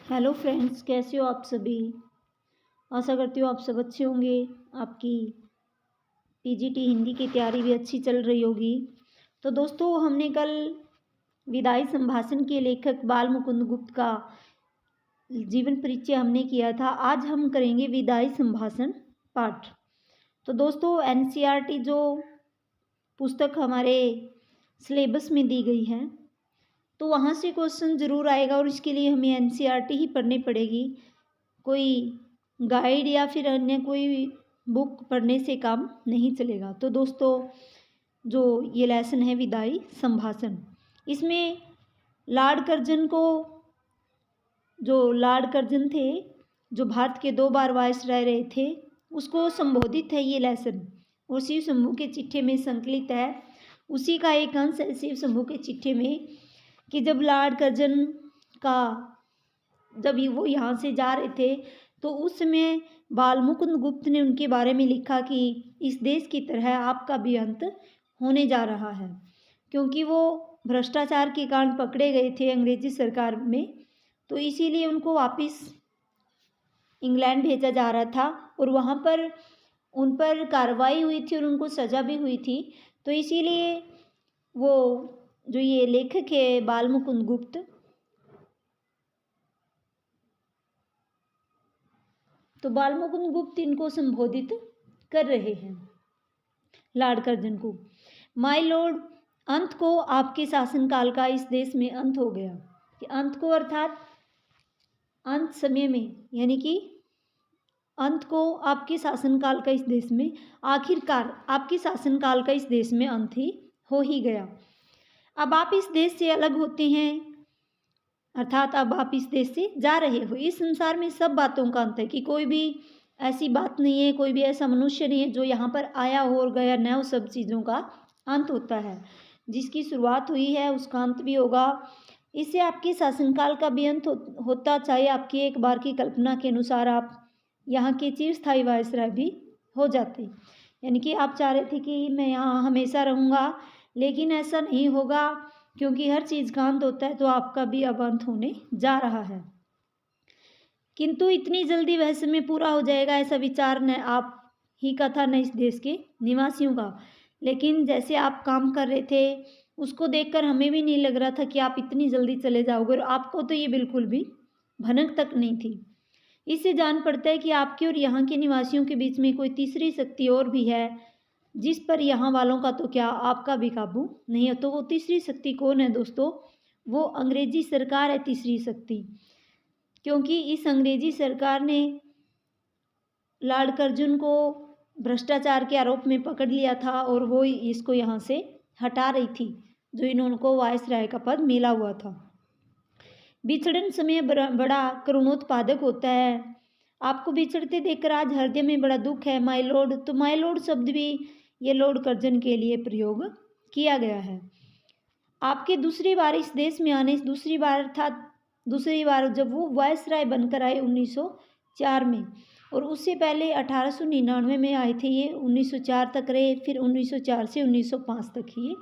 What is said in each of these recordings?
Hello friends, कैसे हो आप सभी। आशा करती हूँ आप सब अच्छे होंगे। आपकी पीजीटी हिंदी की तैयारी भी अच्छी चल रही होगी। तो दोस्तों, हमने कल विदाई संभाषण के लेखक बाल मुकुंद गुप्त का जीवन परिचय हमने किया था। आज हम करेंगे विदाई संभाषण पाठ। तो दोस्तों, एनसीईआरटी जो पुस्तक हमारे सिलेबस में दी गई है, तो वहाँ से क्वेश्चन ज़रूर आएगा और इसके लिए हमें एनसीईआरटी ही पढ़नी पड़ेगी। कोई गाइड या फिर अन्य कोई बुक पढ़ने से काम नहीं चलेगा। तो दोस्तों, जो ये लेसन है विदाई संभाषण, इसमें लॉर्ड कर्जन थे, जो भारत के 2 बार वायसराय रहे थे, उसको संबोधित है ये लेसन और शिव शंभू के चिट्ठे में संकलित है। उसी का एक अंश है शिव शंभू के चिट्ठे में कि जब लॉर्ड कर्जन का जब वो यहाँ से जा रहे थे तो उस समय बाल मुकुंद गुप्त ने उनके बारे में लिखा कि इस देश की तरह आपका भी अंत होने जा रहा है, क्योंकि वो भ्रष्टाचार के कारण पकड़े गए थे अंग्रेजी सरकार में। तो इसीलिए उनको वापस इंग्लैंड भेजा जा रहा था और वहाँ पर उन पर कार्रवाई हुई थी और उनको सज़ा भी हुई थी। तो इसीलिए वो जो ये लेखक है बाल मुकुंद गुप्त, तो बाल मुकुंद गुप्त इनको संबोधित कर रहे हैं लॉर्ड कर्जन को। माय लॉर्ड, अंत को आपके शासनकाल का इस देश में अंत हो गया। कि अंत को अर्थात अंत समय में, यानी कि अंत को आपके शासनकाल का इस देश में, आखिरकार आपके शासनकाल का इस देश में अंत ही हो ही गया। अब आप इस देश से अलग होते हैं, अर्थात अब आप इस देश से जा रहे हो। इस संसार में सब बातों का अंत है, कि कोई भी ऐसी बात नहीं है, कोई भी ऐसा मनुष्य नहीं है जो यहाँ पर आया हो और गया न हो। सब चीज़ों का अंत होता है। जिसकी शुरुआत हुई है उसका अंत भी होगा। इससे आपके शासनकाल का भी अंत होता, चाहे आपकी एक बार की कल्पना के अनुसार आप यहाँ के चिरस्थायी वायसराय भी हो जाते। यानी कि आप चाह रहे थे कि मैं यहाँ हमेशा रहूँगा, लेकिन ऐसा नहीं होगा, क्योंकि हर चीज़ का अंत होता है। तो आपका भी अब अंत होने जा रहा है, किंतु इतनी जल्दी वह समय पूरा हो जाएगा ऐसा विचार न आप ही का था, न इस देश के निवासियों का। लेकिन जैसे आप काम कर रहे थे उसको देखकर हमें भी नहीं लग रहा था कि आप इतनी जल्दी चले जाओगे, और आपको तो ये बिल्कुल भी भनक तक नहीं थी। इससे जान पड़ता है कि आपके और यहाँ के निवासियों के बीच में कोई तीसरी शक्ति और भी है, जिस पर यहाँ वालों का तो क्या आपका भी काबू नहीं है। तो वो तीसरी शक्ति कौन है दोस्तों? वो अंग्रेजी सरकार है तीसरी शक्ति, क्योंकि इस अंग्रेजी सरकार ने लॉर्ड कर्जन को भ्रष्टाचार के आरोप में पकड़ लिया था और वो इसको यहाँ से हटा रही थी, जो इनको वायसराय का पद मिला हुआ था। बिछड़न समय बड़ा करुणोत्पादक होता है। आपको बिछड़ते देखकर आज हृदय में बड़ा दुख है माय लॉर्ड। तो माय लॉर्ड शब्द भी ये लॉर्ड कर्जन के लिए प्रयोग किया गया है। आपके दूसरी बार इस देश में आने, दूसरी बार जब वो वायसराय बनकर आए 1904 में, और उससे पहले 1899 में आए थे ये, 1904 तक रहे, फिर 1904 से 1905 तक ही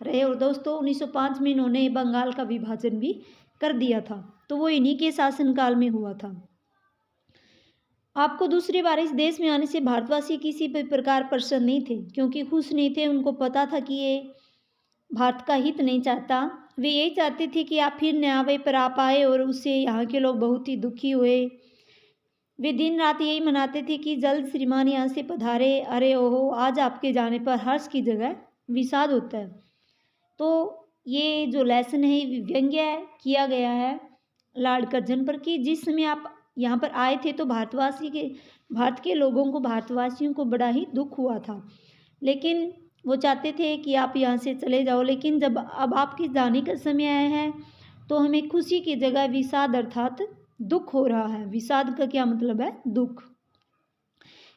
रहे। और दोस्तों 1905 में इन्होंने बंगाल का विभाजन भी कर दिया था, तो वो इन्हीं के शासनकाल में हुआ था। आपको दूसरी बार इस देश में आने से भारतवासी किसी भी प्रकार प्रसन्न नहीं थे, क्योंकि खुश नहीं थे। उनको पता था कि ये भारत का हित नहीं चाहता। वे यही चाहते थे कि आप फिर न्याय पर आ पाए, और उससे यहाँ के लोग बहुत ही दुखी हुए। वे दिन रात यही मनाते थे कि जल्द श्रीमान यहाँ से पधारे। अरे ओहो, आज आपके जाने पर हर्ष की जगह विषाद होता है। तो ये जो लेसन है व्यंग्य किया गया है लॉर्ड कर्जन पर, कि जिस समय आप यहाँ पर आए थे तो भारत के लोगों को, भारतवासियों को बड़ा ही दुख हुआ था, लेकिन वो चाहते थे कि आप यहाँ से चले जाओ। लेकिन जब अब आपके जाने का समय आया है तो हमें खुशी की जगह विषाद अर्थात दुख हो रहा है। विषाद का क्या मतलब है? दुख।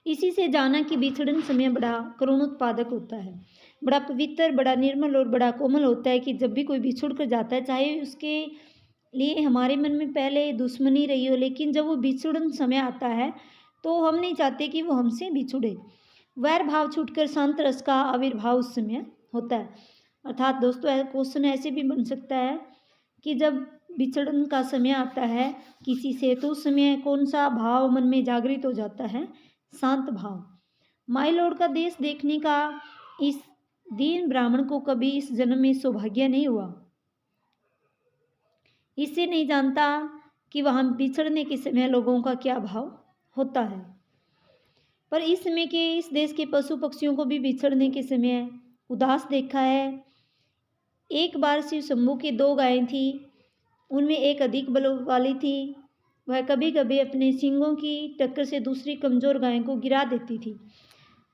इसी से जाना कि बिछड़न समय बड़ा करुणोत्पादक होता है, बड़ा पवित्र, बड़ा निर्मल और बड़ा कोमल होता है। कि जब भी कोई बिछुड़ कर जाता है, चाहे उसके लिए हमारे मन में पहले दुश्मनी रही हो, लेकिन जब वो बिछुड़न समय आता है तो हम नहीं चाहते कि वो हमसे बिछुड़े। वैर भाव छूटकर शांत रस का आविर्भाव उस समय होता है। अर्थात दोस्तों क्वेश्चन ऐसे भी बन सकता है कि जब बिछड़न का समय आता है किसी से, तो उस समय कौन सा भाव मन में जागृत हो जाता है? शांत भाव। माय लॉर्ड का देश देखने का इस दीन ब्राह्मण को कभी इस जन्म में सौभाग्य नहीं हुआ। इससे नहीं जानता कि वहाँ बिछड़ने के समय लोगों का क्या भाव होता है। पर इस समय के इस देश के पशु पक्षियों को भी बिछड़ने के समय उदास देखा है। एक बार शिव शंभू की 2 गायें थी, उनमें एक अधिक बल वाली थी। वह कभी कभी अपने सींगों की टक्कर से दूसरी कमजोर गाय को गिरा देती थी।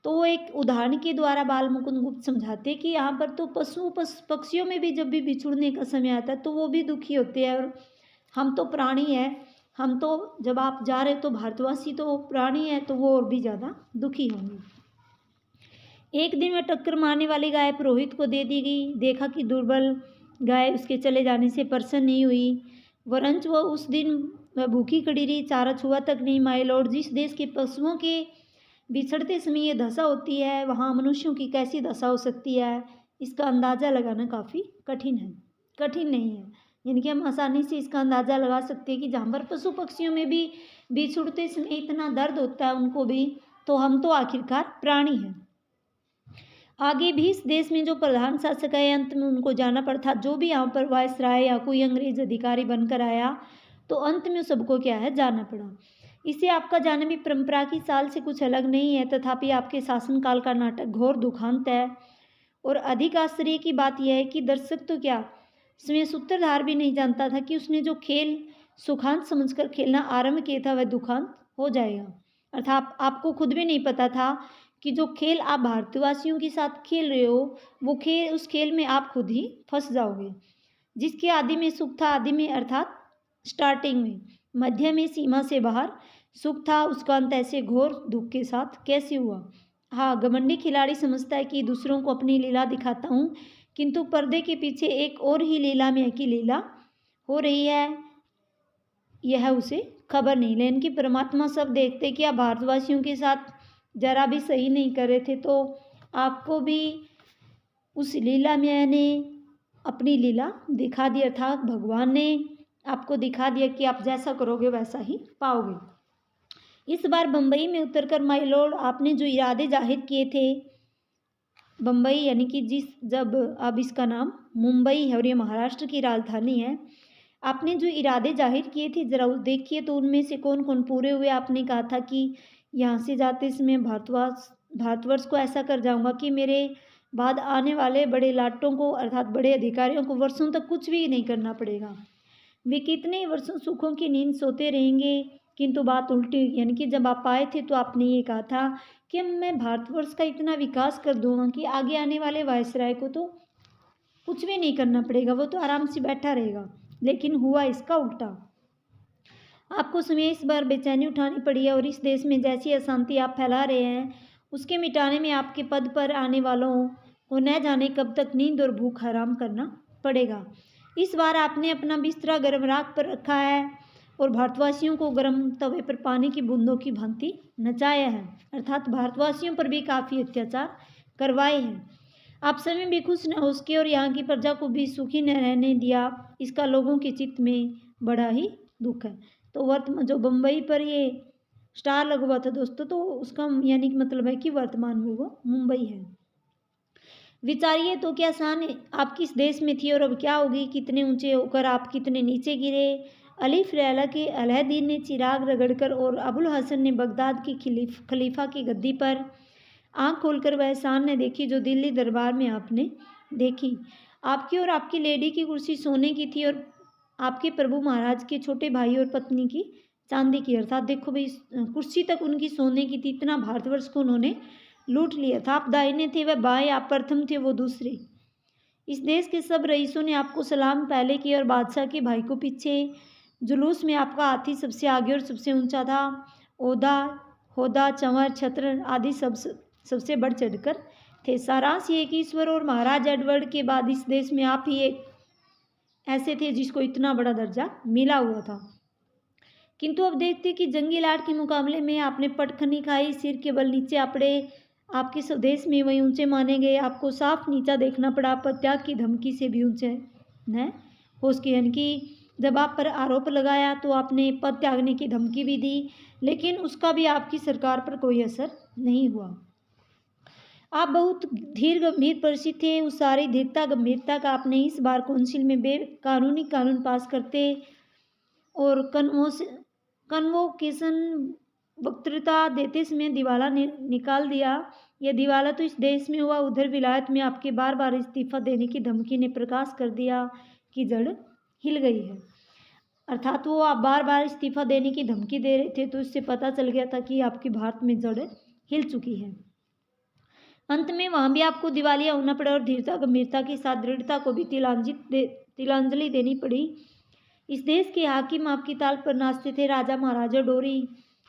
तो वो एक उदाहरण के द्वारा बाल मुकुंद गुप्त समझाते कि यहाँ पर तो पक्षियों में भी जब भी बिछुड़ने का समय आता है तो वो भी दुखी होते हैं, और हम तो प्राणी हैं, हम तो जब आप जा रहे हो तो भारतवासी तो प्राणी है, तो वो और भी ज़्यादा दुखी होंगे। एक दिन वह टक्कर मारने वाली गाय पुरोहित को दे दी गई। देखा कि दुर्बल गाय उसके चले जाने से प्रसन्न नहीं हुई, वरंच वह उस दिन वह भूखी खड़ी रही, चारा छुआ तक नहीं। माय लॉर्ड, जिस देश के पशुओं के बिछड़ते समय ये दशा होती है, वहाँ मनुष्यों की कैसी दशा हो सकती है, इसका अंदाज़ा लगाना काफ़ी कठिन नहीं है। यानी कि हम आसानी से इसका अंदाज़ा लगा सकते हैं कि जहाँ पर पशु पक्षियों में भी बिछुड़ते समय इतना दर्द होता है उनको भी, तो हम तो आखिरकार प्राणी हैं। आगे भी इस देश में जो प्रधान शासक है, अंत में उनको जाना पड़ता। जो भी यहाँ पर वायसराय या कोई अंग्रेज अधिकारी बनकर आया, तो अंत में सबको क्या है, जाना पड़ा। इससे आपका जाना भी परंपरा की चाल से कुछ अलग नहीं है, तथापि आपके शासनकाल का नाटक घोर दुखांत है। और अधिक आश्चर्य की बात यह है कि दर्शक तो क्या, इसमें सूत्रधार भी नहीं जानता था कि उसने जो खेल सुखांत समझकर खेलना आरंभ किया था वह दुखांत हो जाएगा। अर्थात आपको खुद भी नहीं पता था कि जो खेल आप भारतवासियों के साथ खेल रहे हो, वो खेल, उस खेल में आप खुद ही फंस जाओगे। जिसके आदि में सुख था, आदि में अर्थात स्टार्टिंग में, मध्य में सीमा से बाहर सुख था, उसका अंत ऐसे घोर दुख के साथ कैसे हुआ? हाँ, घमंडी खिलाड़ी समझता है कि दूसरों को अपनी लीला दिखाता हूँ, किंतु पर्दे के पीछे एक और ही लीला में की लीला हो रही है, यह उसे खबर नहीं। लेकिन कि परमात्मा सब देखते कि आप भारतवासियों के साथ जरा भी सही नहीं कर रहे थे, तो आपको भी उस लीला में यानी अपनी लीला दिखा दी, अर्थात भगवान ने आपको दिखा दिया कि आप जैसा करोगे वैसा ही पाओगे। इस बार बम्बई में उतरकर माय लॉर्ड, आपने जो इरादे जाहिर किए थे, बम्बई यानी कि जब अब इसका नाम मुंबई है और ये महाराष्ट्र की राजधानी है, आपने जो इरादे जाहिर किए थे जरा देखिए तो उनमें से कौन कौन पूरे हुए। आपने कहा था कि यहाँ से जाते समय भारतवर्ष को ऐसा कर जाऊँगा कि मेरे बाद आने वाले बड़े लाटों को, अर्थात बड़े अधिकारियों को वर्षों तक कुछ भी नहीं करना पड़ेगा, वे कितने वर्षों सुखों की नींद सोते रहेंगे। किंतु बात उल्टी हुई, यानी कि जब आप आए थे तो आपने ये कहा था कि मैं भारतवर्ष का इतना विकास कर दूंगा कि आगे आने वाले वायसराय को तो कुछ भी नहीं करना पड़ेगा, वो तो आराम से बैठा रहेगा। लेकिन हुआ इसका उल्टा। आपको समय इस बार बेचैनी उठानी पड़ी है, और इस देश में जैसी अशांति आप फैला रहे हैं उसके मिटाने में आपके पद पर आने वालों को न जाने कब तक नींद और भूख हराम करना पड़ेगा। इस बार आपने अपना बिस्तरा गर्म राख पर रखा है और भारतवासियों को गर्म तवे पर पानी की बूंदों की भांति नचाया है, अर्थात भारतवासियों पर भी काफ़ी अत्याचार करवाए हैं। आप समय भी खुश न हो सके और यहाँ की प्रजा को भी सुखी न रहने दिया, इसका लोगों के चित्त में बड़ा ही दुख है। तो वर्तमान जो बम्बई पर ये स्टार लगा हुआ था दोस्तों, तो उसका यानी कि मतलब है कि वर्तमान में वो मुंबई है। विचारिए तो क्या शान है, आप किस देश में थी और अब क्या होगी, कितने ऊंचे होकर आप कितने नीचे गिरे। अलीफ रैला के अलाउद्दीन ने चिराग रगड़कर और अबुल हसन ने बगदाद की खलीफा की गद्दी पर आँख खोलकर वह शान ने देखी जो दिल्ली दरबार में आपने देखी। आपकी और आपकी लेडी की कुर्सी सोने की थी और आपके प्रभु महाराज के छोटे भाई और पत्नी की चांदी की, अर्थात देखो भाई कुर्सी तक उनकी सोने की थी। इतना भारतवर्ष को उन्होंने लूट लिया था। आप दाहिने थे वह बाएं, आप प्रथम थे वो दूसरे। इस देश के सब रईसों ने आपको सलाम पहले किया और बादशाह के भाई को पीछे। जुलूस में आपका हाथी सबसे आगे और सबसे ऊंचा था। ओदा होदा चंवर छत्र आदि सबसे बढ़ चढ़कर थे। सारांश ये कि ईश्वर और महाराज एडवर्ड के बाद इस देश में आप ही एक ऐसे थे जिसको इतना बड़ा दर्जा मिला हुआ था। किंतु अब देखते कि जंगी लाट के मुकाबले में आपने पटखनी खाई, सिर के बल नीचे आपड़े, आपके स्वदेश में वही ऊंचे माने गए, आपको साफ नीचा देखना पड़ा, पर त्याग की धमकी से भी ऊंचे न हो सके। यानी कि जब आप पर आरोप लगाया तो आपने पद त्यागने की धमकी भी दी, लेकिन उसका भी आपकी सरकार पर कोई असर नहीं हुआ। आप बहुत धीर गंभीर परिस्थिति थे। उस सारी धीरता गंभीरता का आपने इस बार काउंसिल में बेकानूनी कानून पास करते और कन्वोकेशन वक्तृता देते समय दिवाला निकाल दिया। यह दिवाला तो इस देश में हुआ, उधर विलायत में आपके बार बार इस्तीफा देने की धमकी ने प्रकाश कर दिया कि जड़ हिल गई है। अर्थात वो आप बार बार इस्तीफा देने की धमकी दे रहे थे, तो इससे पता चल गया था कि आपकी भारत में जड़ हिल चुकी है। अंत में वहाँ भी आपको दिवालिया होना पड़ा और धीरता गंभीरता के साथ दृढ़ता को भी तिलांजलि देनी पड़ी। इस देश के हाकिम आपकी ताल पर नाचते थे। राजा महाराजा डोरी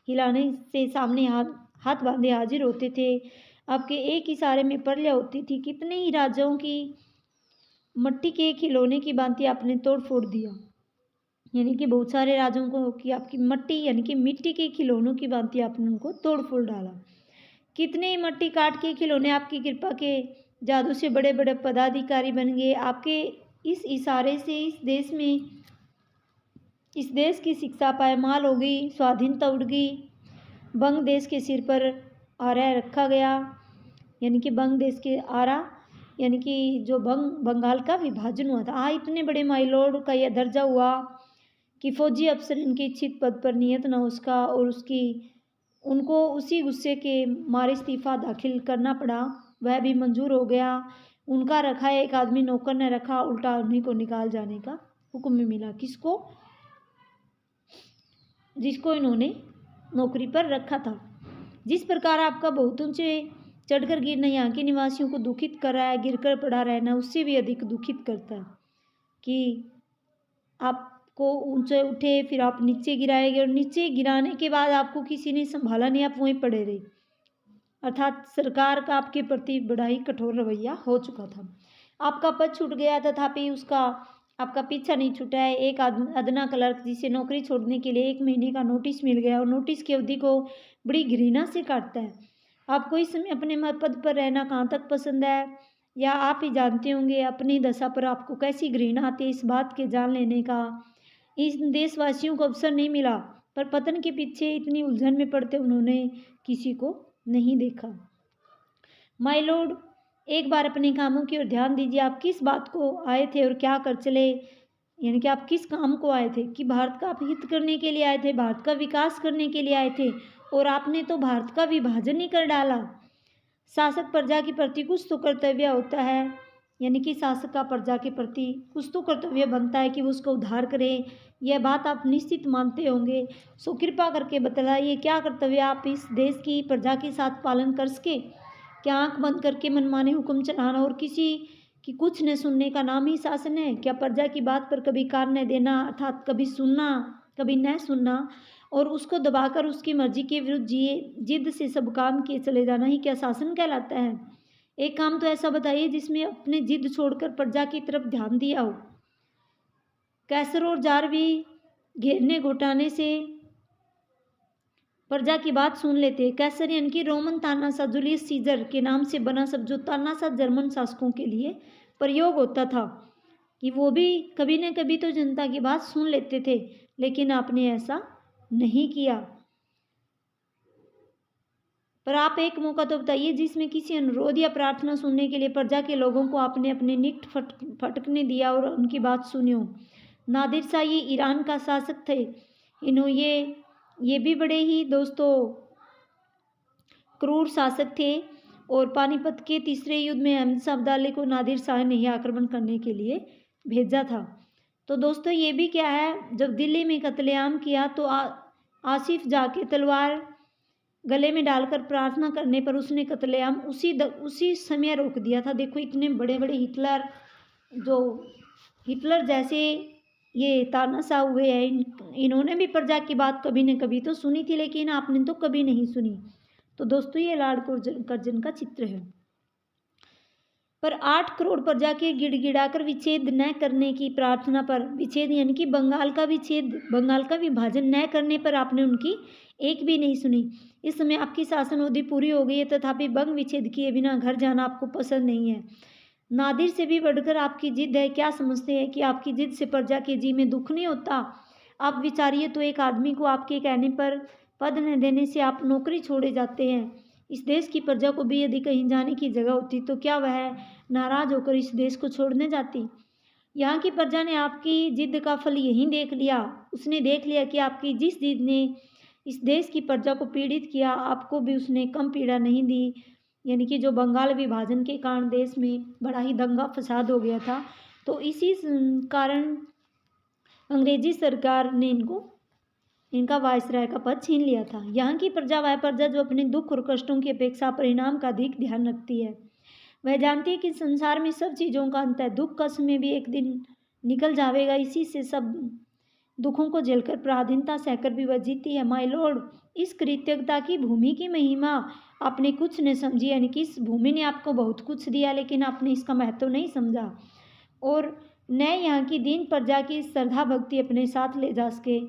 हिलाने से सामने हाथ बांधे हाजिर होते थे। आपके एक इशारे में प्रलय होती थी। कितने ही राजाओं की मट्टी के खिलौने की भांति आपने तोड़ फोड़ दिया, यानी कि बहुत सारे राजाओं को कि आपकी मट्टी यानी कि मिट्टी के खिलौनों की भांति आपने उनको तोड़ फोड़ डाला। कितने ही मट्टी काट के खिलौने आपकी कृपा के जादू से बड़े बड़े पदाधिकारी बन गए। आपके इस इशारे से इस देश की शिक्षा पायमाल हो गई, स्वाधीनता उड़ गई। बंग देश के सिर पर आरा रखा गया, यानी कि बंग देश के आरा यानी कि जो बंगाल का विभाजन हुआ था। इतने बड़े माइलॉर्ड का यह दर्जा हुआ कि फौजी अफसर इनके इच्छित पद पर नियत न उसका और उनको उसी गुस्से के मारे इस्तीफा दाखिल करना पड़ा। वह भी मंजूर हो गया। उनका रखा एक आदमी नौकर ने रखा, उल्टा उन्हीं को निकाल जाने का हुक्म में मिला। किसको? जिसको इन्होंने नौकरी पर रखा था। जिस प्रकार आपका बहुत ऊंचे चढ़कर गिरना यहाँ के निवासियों को दुखित कर रहा है, गिरकर पड़ा रहना उससे भी अधिक दुखित करता है कि आपको ऊंचे उठे फिर आप नीचे गिराए गए और नीचे गिराने के बाद आपको किसी ने संभाला नहीं, आप वहीं पड़े रहे। अर्थात सरकार का आपके प्रति बड़ा ही कठोर रवैया हो चुका था। आपका पद छूट गया, तथापि उसका आपका पीछा नहीं छूटा है। एक अदना क्लर्क जिसे नौकरी छोड़ने के लिए 1 महीने का नोटिस मिल गया और नोटिस की अवधि को बड़ी घृणा से काटता है। आपको इस समय अपने पद पर रहना कहाँ तक पसंद है, या आप ही जानते होंगे अपनी दशा पर आपको कैसी घृणा आती है। इस बात के जान लेने का इस देशवासियों को अवसर नहीं मिला, पर पतन के पीछे इतनी उलझन में पड़ते उन्होंने किसी को नहीं देखा। माय लॉर्ड, एक बार अपने कामों की ओर ध्यान दीजिए। आप किस बात को आए थे और क्या कर चले, यानी कि आप किस काम को आए थे? कि भारत का आप हित करने के लिए आए थे, भारत का विकास करने के लिए आए थे, और आपने तो भारत का विभाजन ही कर डाला। शासक प्रजा के प्रति कुछ तो कर्तव्य होता है, यानी कि शासक का प्रजा के प्रति कुछ तो कर्तव्य बनता है कि वो उसका उद्धार करे। यह बात आप निश्चित मानते होंगे। सो कृपा करके बतलाइए क्या कर्तव्य आप इस देश की प्रजा के साथ पालन कर सके? क्या आंख बंद करके मनमाने हुक्म चलाना और किसी की कुछ न सुनने का नाम ही शासन है? क्या प्रजा की बात पर कभी कान न देना, अर्थात कभी सुनना कभी न सुनना और उसको दबाकर उसकी मर्जी के विरुद्ध जिद से सब काम किए चले जाना ही क्या शासन कहलाता है? एक काम तो ऐसा बताइए जिसमें अपने जिद छोड़कर प्रजा की तरफ ध्यान दिया हो। कैसर और जार भी घेरने घोटाने से प्रजा की बात सुन लेते। कैसर यानी कि रोमन तानाशाह जूलियस सीजर के नाम से बना शब्द जो तानाशाह जर्मन शासकों के लिए प्रयोग होता था कि वो भी कभी न कभी तो जनता की बात सुन लेते थे, लेकिन आपने ऐसा नहीं किया। पर आप एक मौका तो बताइए जिसमें किसी अनुरोध या प्रार्थना सुनने के लिए प्रजा के लोगों को आपने अपने निकट फटकने दिया और उनकी बात सुनी हो। नादिर शाह ये ईरान का शासक थे। ये भी बड़े ही दोस्तों क्रूर शासक थे और पानीपत के तीसरे युद्ध में अहमद शाह अब्दाली को नादिर शाह ने ही आक्रमण करने के लिए भेजा था। तो दोस्तों ये भी क्या है, जब दिल्ली में कत्लेआम किया तो आसिफ जाके तलवार गले में डालकर प्रार्थना करने पर उसने कत्लेआम उसी समय रोक दिया था। देखो इतने बड़े बड़े हिटलर जैसे ये तानाशाह हुए हैं, इन्होंने भी प्रजा की बात कभी न कभी तो सुनी थी, लेकिन आपने तो कभी नहीं सुनी। तो दोस्तों ये लॉर्ड कर्जन का चित्र है। पर 8 करोड़ प्रजा के गिड़गिड़ाकर विच्छेद न करने की प्रार्थना पर, विच्छेद यानी कि बंगाल का विभाजन न करने पर आपने उनकी एक भी नहीं सुनी। इस समय आपकी शासन अवधि पूरी हो गई है, तथापि बंग विच्छेद किए बिना घर जाना आपको पसंद नहीं है। नादिर से भी बढ़कर आपकी जिद है। क्या समझते हैं कि आपकी जिद से प्रजा के जी में दुख नहीं होता? आप विचारिए तो एक आदमी को आपके कहने पर पद न देने से आप नौकरी छोड़े जाते हैं। इस देश की प्रजा को भी यदि कहीं जाने की जगह होती तो क्या वह नाराज होकर इस देश को छोड़ने जाती? यहाँ की प्रजा ने आपकी जिद का फल यहीं देख लिया। उसने देख लिया कि आपकी जिस जिद ने इस देश की प्रजा को पीड़ित किया, आपको भी उसने कम पीड़ा नहीं दी। यानी कि जो बंगाल विभाजन के कारण देश में बड़ा ही दंगा फसाद हो गया था, तो इसी कारण अंग्रेजी सरकार ने इनका वायसराय का पद छीन लिया था। यहाँ की प्रजा वह प्रजा जो अपने दुख और कष्टों की अपेक्षा परिणाम का अधिक ध्यान रखती है। वह जानती है कि संसार में सब चीज़ों का अंत है। दुख का समय भी एक दिन निकल जाएगा, इसी से सब दुखों को झेलकर पराधीनता सहकर भी वह जीती है। माय लॉर्ड, इस कृतज्ञता की भूमि की महिमा आपने कुछ न समझी। यानी कि इस भूमि ने आपको बहुत कुछ दिया, लेकिन आपने इसका महत्व नहीं समझा और न यहाँ की दीन प्रजा की श्रद्धा भक्ति अपने साथ ले जा सके।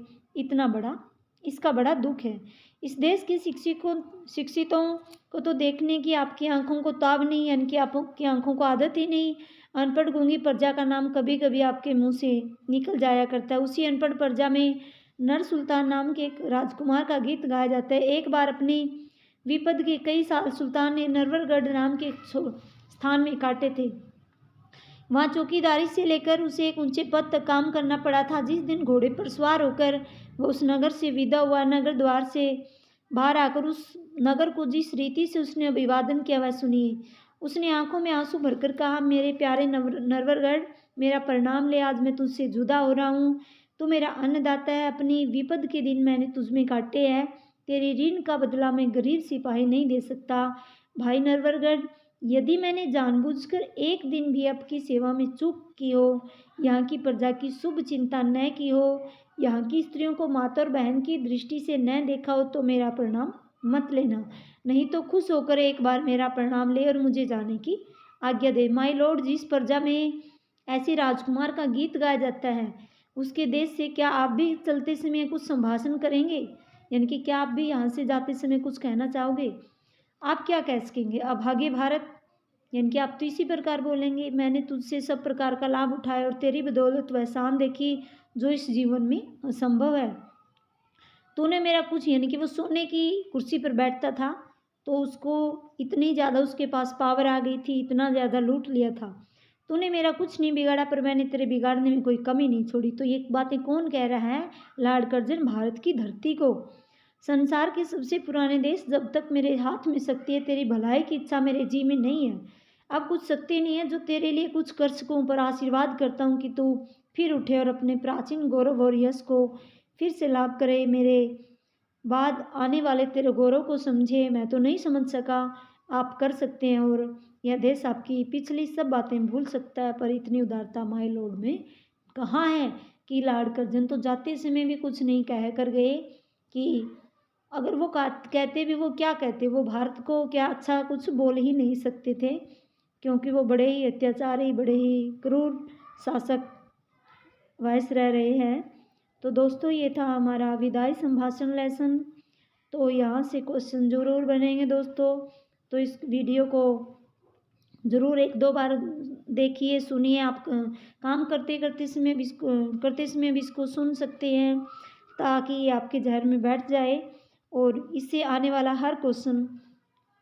इसका बड़ा दुख है। इस देश के शिक्षितों को तो देखने की आपकी आंखों को ताब नहीं, यानी कि आपकी आंखों को आदत ही नहीं। अनपढ़ गूंगी प्रजा का नाम कभी कभी आपके मुंह से निकल जाया करता है। उसी अनपढ़ प्रजा में नर सुल्तान नाम के एक राजकुमार का गीत गाया जाता है। एक बार अपनी विपद के कई साल सुल्तान ने नरवरगढ़ नाम के स्थान में काटे थे। वहाँ चौकीदारी से लेकर उसे एक ऊंचे पद तक काम करना पड़ा था। जिस दिन घोड़े पर सवार होकर वह उस नगर से विदा हुआ, नगर द्वार से बाहर आकर उस नगर को जिस रीति से उसने अभिवादन किया वह सुनिए। उसने आंखों में आंसू भरकर कहा, मेरे प्यारे नरवरगढ़, मेरा प्रणाम ले। आज मैं तुझसे जुदा हो रहा हूँ। तू मेरा अन्नदाता है। अपनी विपद के दिन मैंने तुझ में काटे हैं। तेरे ऋण का बदला मैं गरीब सिपाही नहीं दे सकता। भाई नरवरगढ़, यदि मैंने जानबूझकर एक दिन भी आपकी सेवा में चूक की हो, यहाँ की प्रजा की शुभ चिंता न की हो, यहाँ की स्त्रियों को माता और बहन की दृष्टि से न देखा हो, तो मेरा प्रणाम मत लेना। नहीं तो खुश होकर एक बार मेरा प्रणाम ले और मुझे जाने की आज्ञा दे। माय लॉर्ड, जिस प्रजा में ऐसे राजकुमार का गीत गाया जाता है, उसके देश से क्या आप भी चलते समय कुछ संभाषण करेंगे? यानी कि क्या आप भी यहाँ से जाते समय कुछ कहना चाहोगे? आप क्या कह सकेंगे? अभागे भारत, यानी कि आप तो इसी प्रकार बोलेंगे, मैंने तुझसे सब प्रकार का लाभ उठाया और तेरी बदौलत वह शान देखी जो इस जीवन में असंभव है। तूने मेरा कुछ, यानी कि वो सोने की कुर्सी पर बैठता था तो उसको इतनी ज़्यादा उसके पास पावर आ गई थी, इतना ज़्यादा लूट लिया था। तूने मेरा कुछ नहीं बिगाड़ा, पर मैंने तेरे बिगाड़ने में कोई कमी नहीं छोड़ी। तो ये बातें कौन कह रहा है? लॉर्ड कर्जन भारत की धरती को। संसार के सबसे पुराने देश, जब तक मेरे हाथ में शक्ति है, तेरी भलाई की इच्छा मेरे जी में नहीं है। अब कुछ शक्ति नहीं है जो तेरे लिए कुछ कर सकूं, पर आशीर्वाद करता हूं कि तू फिर उठे और अपने प्राचीन गौरव और यश को फिर से लाभ करे। मेरे बाद आने वाले तेरे गौरव को समझे। मैं तो नहीं समझ सका, आप कर सकते हैं और यह देश आपकी पिछली सब बातें भूल सकता है, पर इतनी उदारता माय लॉर्ड में कहाँ है? कि लॉर्ड कर्जन तो जाते समय भी कुछ नहीं कह कर गए कि अगर वो कहते भी, वो क्या कहते, वो भारत को क्या अच्छा कुछ बोल ही नहीं सकते थे, क्योंकि वो बड़े ही अत्याचारी, बड़े ही क्रूर शासक वायस रह रहे हैं। तो दोस्तों, ये था हमारा विदाई संभाषण लेसन। तो यहाँ से क्वेश्चन ज़रूर बनेंगे दोस्तों, तो इस वीडियो को ज़रूर एक दो बार देखिए, सुनिए। आप काम करते समय भी इसको सुन सकते हैं, ताकि आपके जहन में बैठ जाए और इससे आने वाला हर क्वेश्चन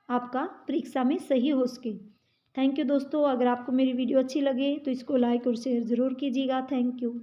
आपका परीक्षा में सही हो सके। थैंक यू दोस्तों। अगर आपको मेरी वीडियो अच्छी लगे तो इसको लाइक और शेयर ज़रूर कीजिएगा। Thank you.